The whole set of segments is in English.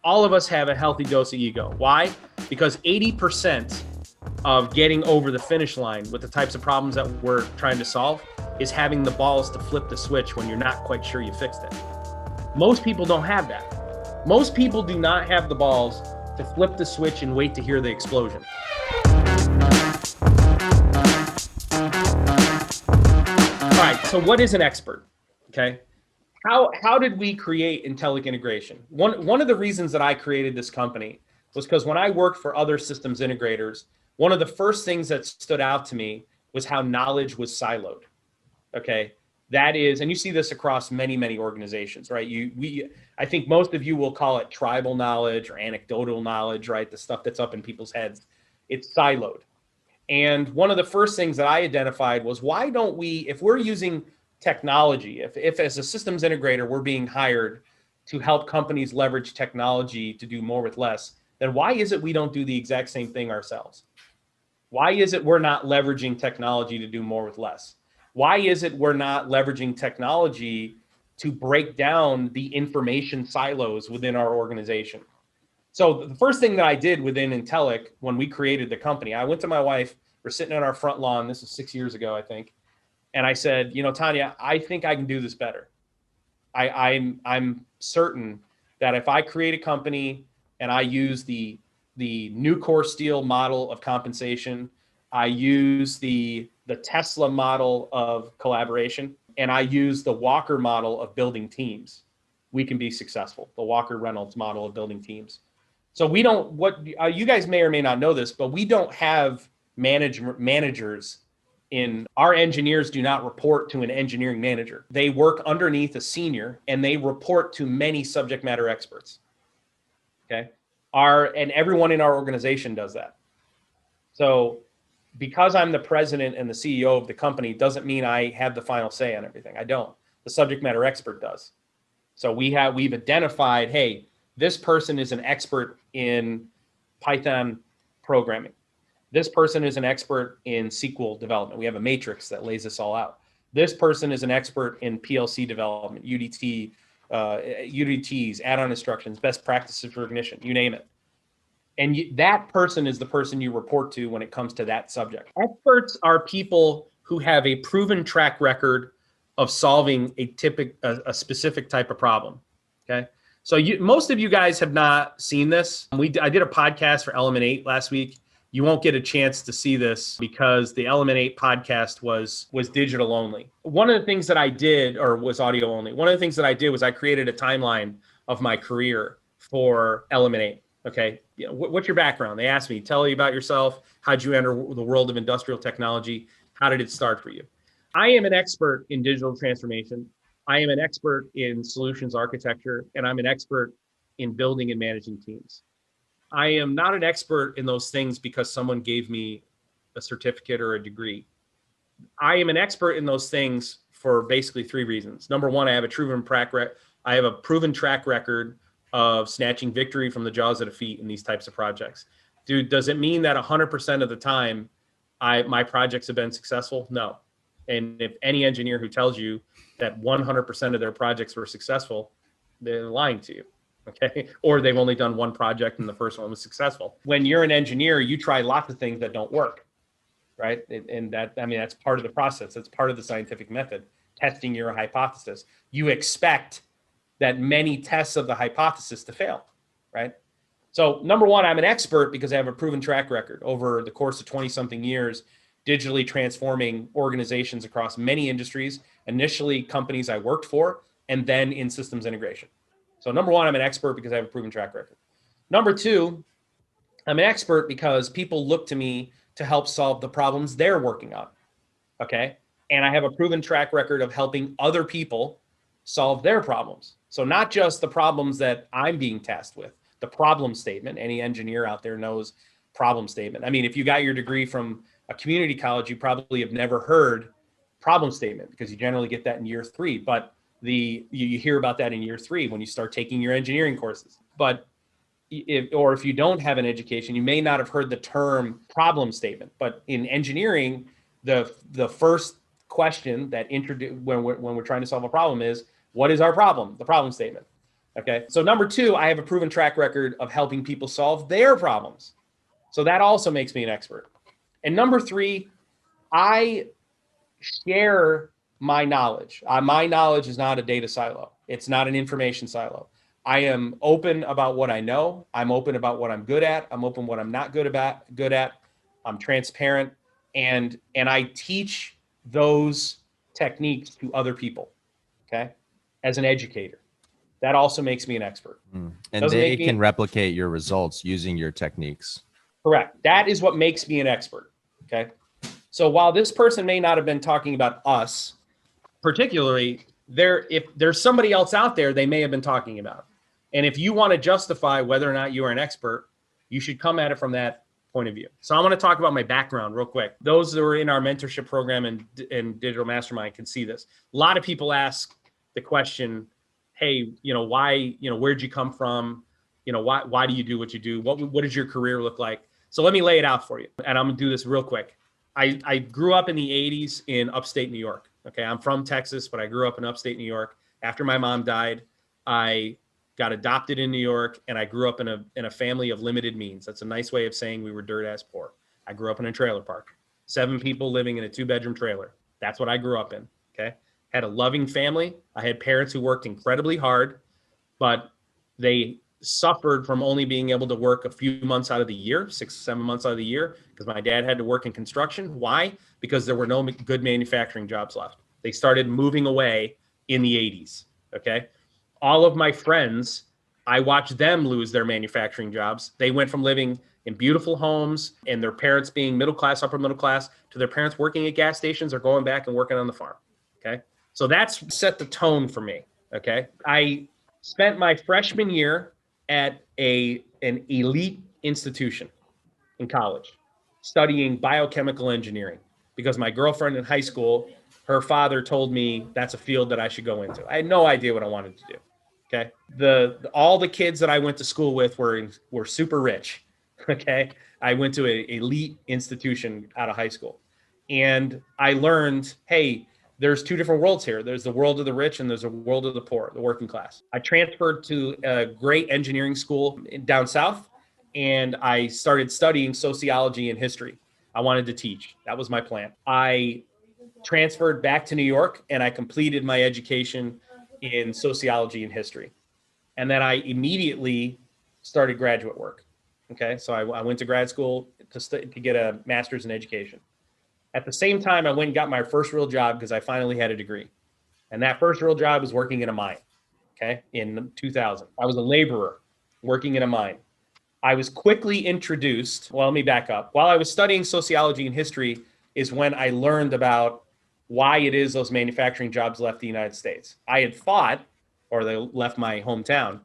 all of us have a healthy dose of ego. Why? Because 80% of getting over the finish line with the types of problems that we're trying to solve is having the balls to flip the switch when you're not quite sure you fixed it. Most people don't have that. Most people do not have the balls to flip the switch and wait to hear the explosion. All right, so what is an expert? Okay. How did we create Intellic Integration? One of the reasons that I created this company was because when I worked for other systems integrators, one of the first things that stood out to me was how knowledge was siloed. Okay. That is, and you see this across many, many organizations, right? I think most of you will call it tribal knowledge or anecdotal knowledge, right? The stuff that's up in people's heads. It's siloed. And one of the first things that I identified was, why don't we, if we're using technology, if as a systems integrator, we're being hired to help companies leverage technology to do more with less, then why is it we don't do the exact same thing ourselves? Why is it we're not leveraging technology to do more with less? Why is it we're not leveraging technology to break down the information silos within our organization? So the first thing that I did within Intellic when we created the company, I went to my wife, we're sitting on our front lawn, this is 6 years ago, I think. And I said, Tanya, I think I can do this better. I'm certain that if I create a company and I use the Nucor Steel model of compensation, I use the Tesla model of collaboration, and I use the Walker model of building teams, we can be successful. The Walker Reynolds model of building teams. So we don't, you guys may or may not know this, but we don't have managers in our engineers do not report to an engineering manager. They work underneath a senior and they report to many subject matter experts. Okay. And everyone in our organization does that. So because I'm the president and the CEO of the company doesn't mean I have the final say on everything. I don't. The subject matter expert does. So we've identified, hey, this person is an expert in Python programming. This person is an expert in SQL development. We have a matrix that lays this all out. This person is an expert in PLC development, UDT, UDTs, add-on instructions, best practices for ignition, you name it. And that person is the person you report to when it comes to that subject. Experts are people who have a proven track record of solving a specific type of problem. Okay. So most of you guys have not seen this. I did a podcast for Element 8 last week. You won't get a chance to see this because the Element 8 podcast was digital only. One of the things that I did, or was audio only, one of the things that I did was I created a timeline of my career for Element 8. Okay. What's your background? They asked me, tell me about yourself. How'd you enter the world of industrial technology? How did it start for you? I am an expert in digital transformation. I am an expert in solutions architecture, and I'm an expert in building and managing teams. I am not an expert in those things because someone gave me a certificate or a degree. I am an expert in those things for basically 3 reasons. Number one, I have a proven track record of snatching victory from the jaws of defeat in these types of projects. Dude, does it mean that 100% of the time my projects have been successful? No. And if any engineer who tells you that 100% of their projects were successful, they're lying to you. Okay. Or they've only done one project and the first one was successful. When you're an engineer, you try lots of things that don't work. Right. And that's part of the process. That's part of the scientific method, testing your hypothesis. You expect that many tests of the hypothesis to fail. Right. So number one, I'm an expert because I have a proven track record over the course of 20 something years, digitally transforming organizations across many industries, initially companies I worked for, and then in systems integration. So number one, I'm an expert because I have a proven track record. Number two, I'm an expert because people look to me to help solve the problems they're working on. Okay. And I have a proven track record of helping other people solve their problems. So not just the problems that I'm being tasked with, the problem statement. Any engineer out there knows problem statement. I mean, if you got your degree from a community college, you probably have never heard problem statement because you generally get that in year 3. But you hear about that in year 3 when you start taking your engineering courses. But if you don't have an education, you may not have heard the term problem statement. But in engineering, the first question that when we're trying to solve a problem is, what is our problem? The problem statement. Okay. So number two, I have a proven track record of helping people solve their problems. So that also makes me an expert. And number three, I share my knowledge. My knowledge is not a data silo. It's not an information silo. I am open about what I know. I'm open about what I'm good at. I'm open what I'm not good at. I'm transparent, and I teach those techniques to other people. Okay, as an educator, that also makes me an expert. And Doesn't they make me can replicate your results using your techniques. correct. That is what makes me an expert. Okay. So while this person may not have been talking about us particularly, if there's somebody else out there they may have been talking about. And if you want to justify whether or not you are an expert, you should come at it from that point of view. So I want to talk about my background real quick. Those that are in our mentorship program and Digital Mastermind can see this. A lot of people ask the question, hey, why, where'd you come from? Why do you do what you do? What does your career look like? So let me lay it out for you. And I'm gonna do this real quick. I grew up in the 80s in upstate New York. Okay, I'm from Texas, but I grew up in upstate New York. After my mom died, I got adopted in New York, and I grew up in a family of limited means. That's a nice way of saying we were dirt ass poor. I grew up in a trailer park, 7 people living in a 2-bedroom trailer. That's what I grew up in. Okay, had a loving family. I had parents who worked incredibly hard, but they suffered from only being able to work a few months out of the year, 6-7 months out of the year, because my dad had to work in construction. Why? Because there were no good manufacturing jobs left. They started moving away in the 80s. Okay. All of my friends, I watched them lose their manufacturing jobs. They went from living in beautiful homes and their parents being middle class, upper middle class, to their parents working at gas stations or going back and working on the farm. Okay. So that's set the tone for me. Okay. I spent my freshman year at an elite institution in college studying biochemical engineering because my girlfriend in high school, her father told me that's a field that I should go into. I had no idea what I wanted to do. Okay. All the kids that I went to school with were super rich. Okay. I went to an elite institution out of high school, and I learned, hey, there's 2 different worlds here. There's the world of the rich and there's a world of the poor, the working class. I transferred to a great engineering school down south, and I started studying sociology and history. I wanted to teach. That was my plan. I transferred back to New York and I completed my education in sociology and history. And then I immediately started graduate work. Okay. So I went to grad school to get a master's in education. At the same time, I went and got my first real job because I finally had a degree. And that first real job was working in a mine. Okay. In 2000, I was a laborer working in a mine. I was quickly introduced. Well, let me back up. While I was studying sociology and history is when I learned about why it is those manufacturing jobs left the United States. I had thought, or they left my hometown,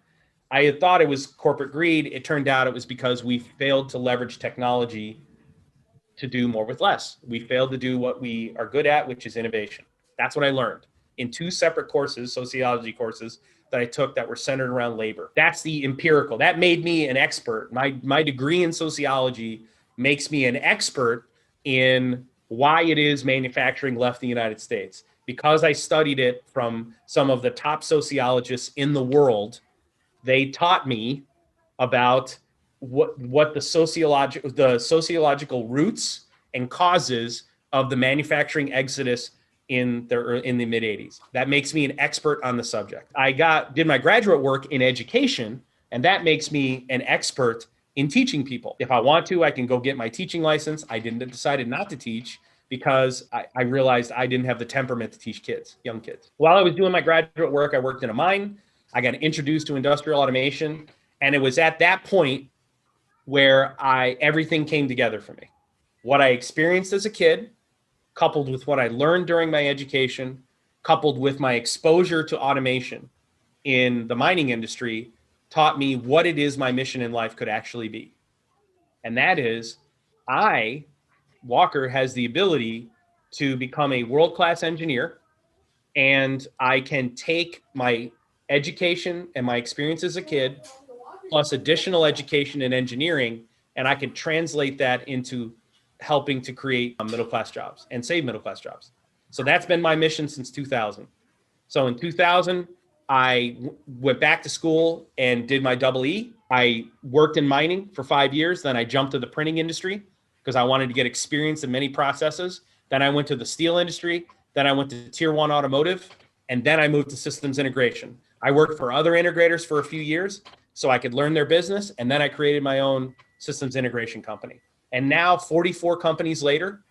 I had thought it was corporate greed. It turned out it was because we failed to leverage technology to do more with less. We failed to do what we are good at, which is innovation. That's what I learned in 2 separate courses, sociology courses that I took that were centered around labor. That's the empirical. That made me an expert. My degree in sociology makes me an expert in why it is manufacturing left the United States. Because I studied it from some of the top sociologists in the world, they taught me about what the sociological roots and causes of the manufacturing exodus in the mid 80s. That makes me an expert on the subject. I did my graduate work in education, and that makes me an expert in teaching people. If I want to, I can go get my teaching license. I decided not to teach because I realized I didn't have the temperament to teach young kids. While I was doing my graduate work, I worked in a mine. I got introduced to industrial automation. And it was at that point where everything came together for me. What I experienced as a kid, coupled with what I learned during my education, coupled with my exposure to automation in the mining industry, taught me what it is my mission in life could actually be. And that is, Walker, has the ability to become a world-class engineer, and I can take my education and my experience as a kid plus additional education in engineering, and I can translate that into helping to create middle-class jobs and save middle-class jobs. So that's been my mission since 2000. So in 2000, went back to school and did my double E. I worked in mining for 5 years. Then I jumped to the printing industry because I wanted to get experience in many processes. Then I went to the steel industry. Then I went to tier one automotive. And then I moved to systems integration. I worked for other integrators for a few years so I could learn their business. And then I created my own systems integration company. And now 44 companies later,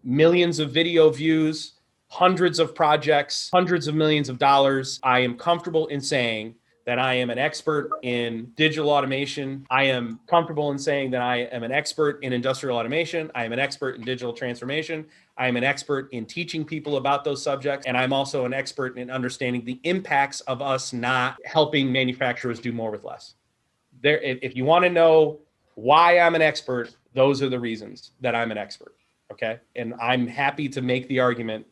millions of video views, hundreds of projects, hundreds of millions of dollars. I am comfortable in saying that I am an expert in digital automation. I am comfortable in saying that I am an expert in industrial automation. I am an expert in digital transformation. I am an expert in teaching people about those subjects. And I'm also an expert in understanding the impacts of us not helping manufacturers do more with less. If you want to know why I'm an expert, those are the reasons that I'm an expert. Okay. And I'm happy to make the argument.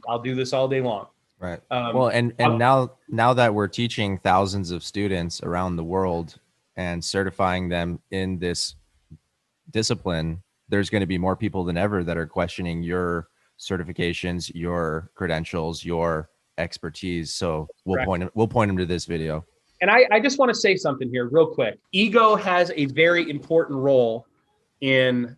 I'll do this all day long. Right. Well, and now that we're teaching thousands of students around the world and certifying them in this discipline, there's going to be more people than ever that are questioning your certifications, your credentials, your expertise. So we'll point them to this video. And I just want to say something here real quick. Ego has a very important role in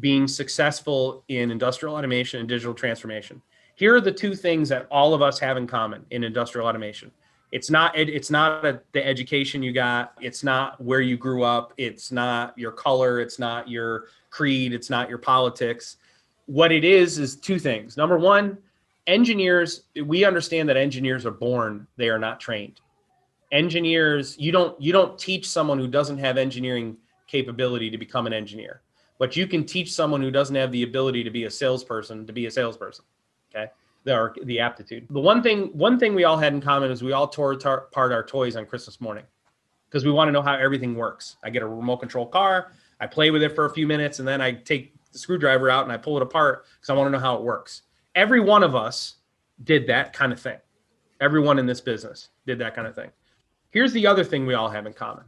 being successful in industrial automation and digital transformation. Here are the two things that all of us have in common in industrial automation. It's not the education you got. It's not where you grew up. It's not your color. It's not your creed. It's not your politics. What it is two things. Number one, engineers, we understand that engineers are born, they are not trained. Engineers, you don't teach someone who doesn't have engineering capability to become an engineer, but you can teach someone who doesn't have the ability to be a salesperson to be a salesperson. Okay, the aptitude. The one thing we all had in common is we all tore apart our toys on Christmas morning because we want to know how everything works. I get a remote control car, I play with it for a few minutes, and then I take the screwdriver out and I pull it apart because I want to know how it works. Every one of us did that kind of thing. Everyone in this business did that kind of thing. Here's the other thing we all have in common.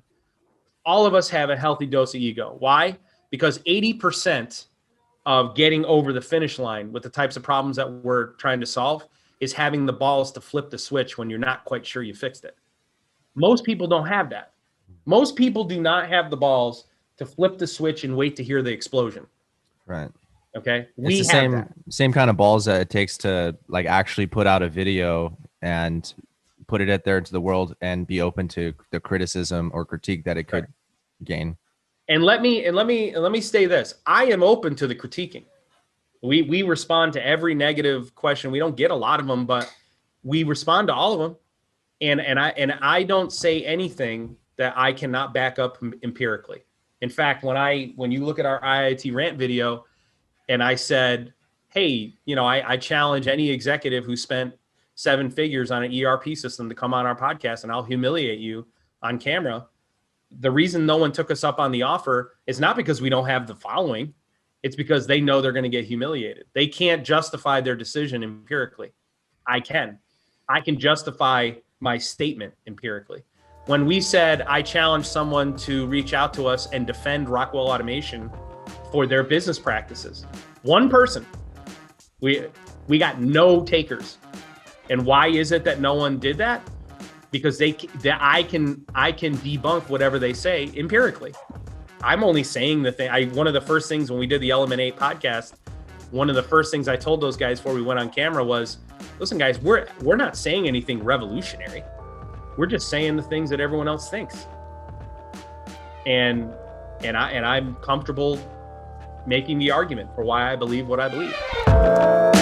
All of us have a healthy dose of ego. Why? Because 80% of getting over the finish line with the types of problems that we're trying to solve is having the balls to flip the switch when you're not quite sure you fixed it. Most people don't have that. Most people do not have the balls to flip the switch and wait to hear the explosion. Right. Okay. It's the same kind of balls that it takes to like actually put out a video and put it out there into the world and be open to the criticism or critique that it could gain. And let me say this. I am open to the critiquing. We respond to every negative question. We don't get a lot of them, but we respond to all of them. And I don't say anything that I cannot back up empirically. In fact, when you look at our IIoT rant video, and I said, hey, I challenge any executive who spent 7 figures on an ERP system to come on our podcast, and I'll humiliate you on camera. The reason no one took us up on the offer is not because we don't have the following. It's because they know they're going to get humiliated. They can't justify their decision empirically. I can justify my statement empirically. When we said, I challenge someone to reach out to us and defend Rockwell Automation for their business practices, one person, we got no takers. And why is it that no one did that? Because I can debunk whatever they say empirically. I'm only saying the thing. One of the first things when we did the Element 8 podcast, one of the first things I told those guys before we went on camera was, listen, guys, we're not saying anything revolutionary. We're just saying the things that everyone else thinks. And I'm comfortable making the argument for why I believe what I believe.